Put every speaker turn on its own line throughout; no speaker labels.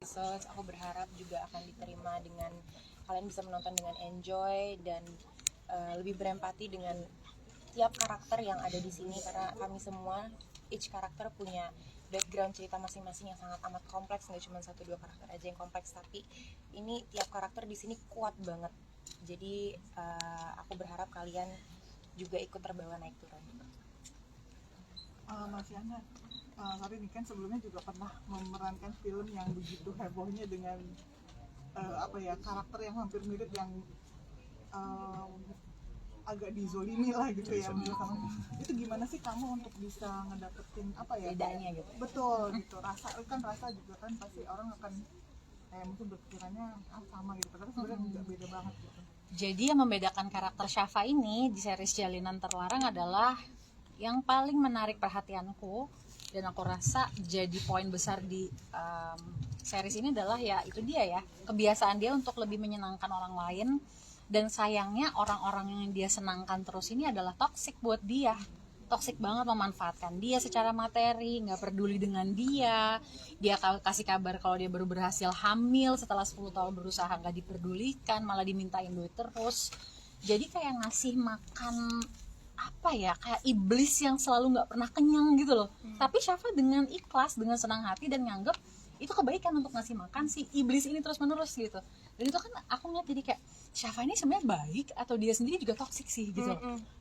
episodes. Aku berharap juga akan diterima dengan kalian bisa menonton dengan enjoy dan lebih berempati dengan tiap karakter yang ada di sini, karena kami semua each karakter punya background cerita masing-masing yang sangat amat kompleks, nggak cuma satu dua karakter aja yang kompleks, tapi ini tiap karakter di sini kuat banget. Jadi aku berharap kalian juga ikut terbawa naik turun.
Mas Yana, sorry nih kan sebelumnya juga pernah memerankan film yang begitu hebohnya dengan karakter yang hampir mirip yang agak dizolimi lah gitu ya sama. Itu gimana sih kamu untuk bisa ngedapetin
bedanya gitu?
Betul gitu, rasa juga kan pasti orang akan mungkin berpikirannya sama gitu, tapi sebenarnya juga beda banget gitu.
Jadi yang membedakan karakter Syafa ini di series Jalinan Terlarang adalah yang paling menarik perhatianku dan aku rasa jadi poin besar di series ini adalah ya itu dia ya, kebiasaan dia untuk lebih menyenangkan orang lain. Dan sayangnya orang-orang yang dia senangkan terus ini adalah toksik buat dia. Toksik banget, memanfaatkan dia secara materi, gak peduli dengan dia. Dia kasih kabar kalau dia baru berhasil hamil setelah 10 tahun berusaha, gak diperdulikan, malah dimintain duit terus. Jadi kayak ngasih makan kayak iblis yang selalu gak pernah kenyang gitu loh. Tapi Syafa dengan ikhlas, dengan senang hati dan nganggep itu kebaikan untuk ngasih makan si iblis ini terus menerus gitu. Dan itu kan aku ngeliat jadi kayak Syafa ini sebenarnya baik atau dia sendiri juga toksik sih gitu.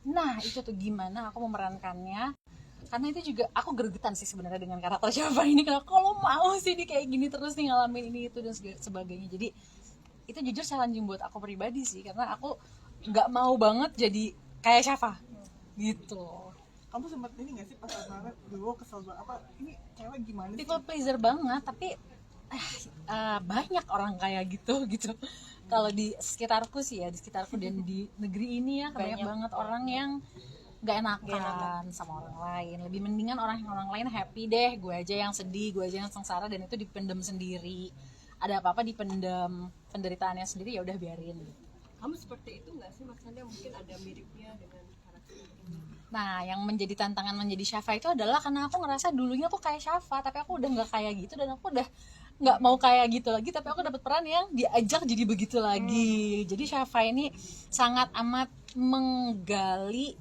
Nah itu tuh gimana aku memerankannya, karena itu juga aku gregetan sih sebenarnya dengan karakter Syafa ini. Kalau mau sih dia kayak gini terus nih, ngalamin ini itu dan sebagainya. Jadi itu jujur challenging buat aku pribadi sih, karena aku nggak mau banget jadi kayak Syafa gitu.
Kamu sempat ini nggak sih pas banget dulu kesel banget ini cewek gimana sih?
People pleaser banget, tapi banyak orang kayak gitu. Kalau di sekitarku sih ya, di sekitarku dan di negeri ini ya banyak banget orang yang gak enakan sama orang lain. Lebih mendingan orang lain happy deh, gue aja yang sedih, gue aja yang sengsara, dan itu dipendam sendiri. Ada apa-apa dipendam, penderitaannya sendiri ya udah biarin.
Kamu seperti itu nggak sih maksudnya, mungkin ada miripnya dengan karakter ini?
Nah, yang menjadi tantangan menjadi Syafa itu adalah karena aku ngerasa dulunya aku kayak Syafa, tapi aku udah nggak kayak gitu dan aku udah nggak mau kayak gitu lagi, tapi aku dapat peran yang diajak jadi begitu lagi. Jadi Syafa ini sangat amat menggali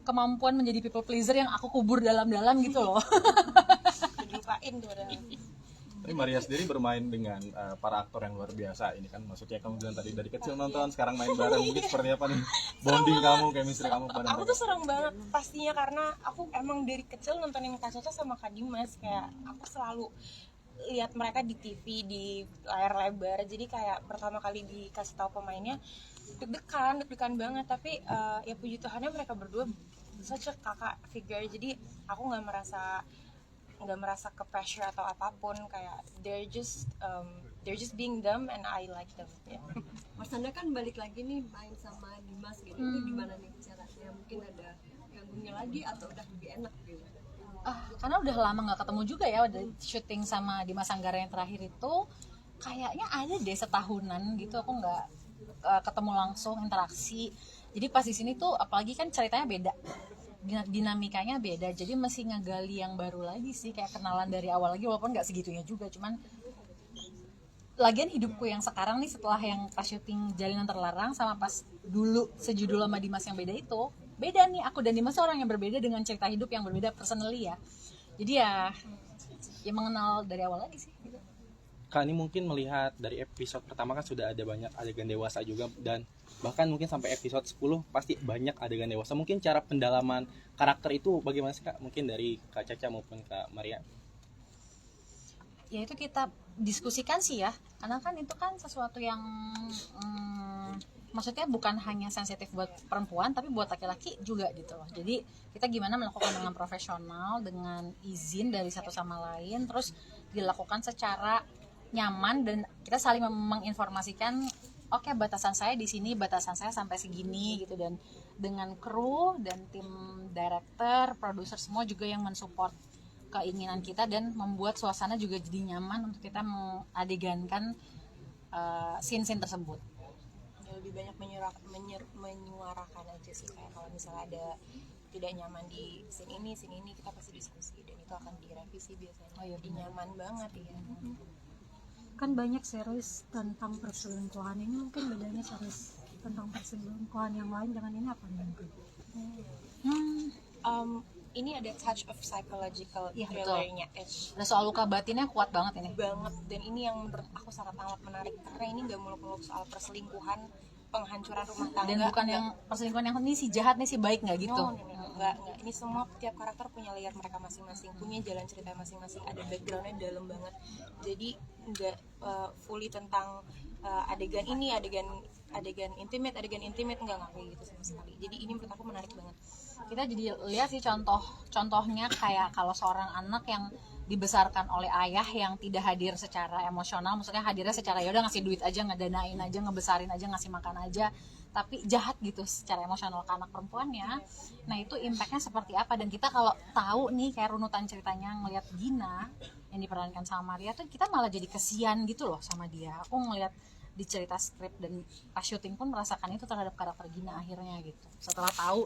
kemampuan menjadi people pleaser yang aku kubur dalam-dalam gitu loh.
Dilupain tuh udah.
Tapi Maria sendiri bermain dengan para aktor yang luar biasa ini kan, maksudnya kamu bilang tadi dari kecil nonton, sekarang main bareng, mungkin seperti apa nih bonding kamu, chemistry kamu pada
Aku tuh seneng banget pastinya, karena aku emang dari kecil nontonin Kak Caca sama Kak Dimas. Kayak aku selalu lihat mereka di TV, di layar lebar. Jadi kayak pertama kali dikasih tahu pemainnya deg-degan banget, tapi ya puji Tuhannya mereka berdua such a kakak figure. Jadi aku nggak merasa ke pressure atau apapun, kayak they're just being them and I like them. Yeah.
Mas Anda kan balik lagi nih main sama Dimas gitu, itu gimana nih caranya? Mungkin ada gabungnya lagi atau udah lebih enak gitu?
Karena udah lama nggak ketemu juga ya, udah syuting sama Dimas Anggara yang terakhir itu kayaknya ada deh setahunan gitu aku nggak ketemu langsung, interaksi. Jadi pas di sini tuh apalagi kan ceritanya beda, dinamikanya beda, jadi masih ngegali yang baru lagi sih, kayak kenalan dari awal lagi, walaupun nggak segitunya juga. Cuman lagian hidupku yang sekarang nih setelah yang pas syuting Jalinan Terlarang sama pas dulu sejudul sama Dimas yang beda itu beda nih. Aku dan Dimas orang yang berbeda dengan cerita hidup yang berbeda personally ya. Jadi ya mengenal dari awal lagi sih gitu.
Kak, ini mungkin melihat dari episode pertama kan sudah ada banyak adegan dewasa juga, dan bahkan mungkin sampai episode 10 pasti banyak adegan dewasa. Mungkin cara pendalaman karakter itu bagaimana sih Kak? Mungkin dari Kak Caca maupun Kak Maria.
Ya itu kita diskusikan sih ya, karena kan itu kan sesuatu yang maksudnya bukan hanya sensitif buat perempuan tapi buat laki-laki juga gitu loh. Jadi kita gimana melakukan dengan profesional, dengan izin dari satu sama lain, terus dilakukan secara nyaman dan kita saling menginformasikan oke, batasan saya di sini, batasan saya sampai segini gitu, dan dengan kru dan tim director, produser semua juga yang mensupport keinginan kita dan membuat suasana juga jadi nyaman untuk kita mengadegankan scene-scene tersebut.
Ya, lebih banyak menyuarakan aja sih, kayak kalau misalnya ada tidak nyaman di scene ini kita pasti diskusi dan itu akan direvisi biasanya. Jadi nyaman banget ya.
kan banyak series tentang perselingkuhan, ini mungkin bedanya series tentang perselingkuhan yang lain dengan ini apa nih mungkin?
Ini ada touch of psychological
Iya,
thrillernya Edge
Ada soal luka batinnya kuat banget ini.
banget, dan ini yang menurut aku sangat amat menarik karena ini nggak muluk-muluk soal perselingkuhan, penghancuran rumah tangga,
Dan bukan yang perselingkuhan yang ini si jahat nih si baik nggak gitu.
enggak. Ini semua tiap karakter punya layer mereka masing-masing, punya jalan cerita masing-masing, ada backgroundnya dalam banget. Jadi enggak fully tentang adegan ini, adegan intimate enggak kayak gitu sama sekali. Jadi ini menurut aku menarik banget.
Kita jadi lihat sih contohnya kayak kalau seorang anak yang dibesarkan oleh ayah yang tidak hadir secara emosional, maksudnya hadirnya secara ya udah ngasih duit aja, ngedanain aja, ngebesarin aja, ngasih makan aja, tapi jahat gitu secara emosional ke anak perempuannya. Nah itu impactnya seperti apa, dan kita kalau tahu nih kayak runutan ceritanya ngelihat Gina yang diperankan sama Maria tuh kita malah jadi kesian gitu loh sama dia. Aku ngelihat di cerita skrip dan pas syuting pun merasakan itu terhadap karakter Gina akhirnya gitu setelah tahu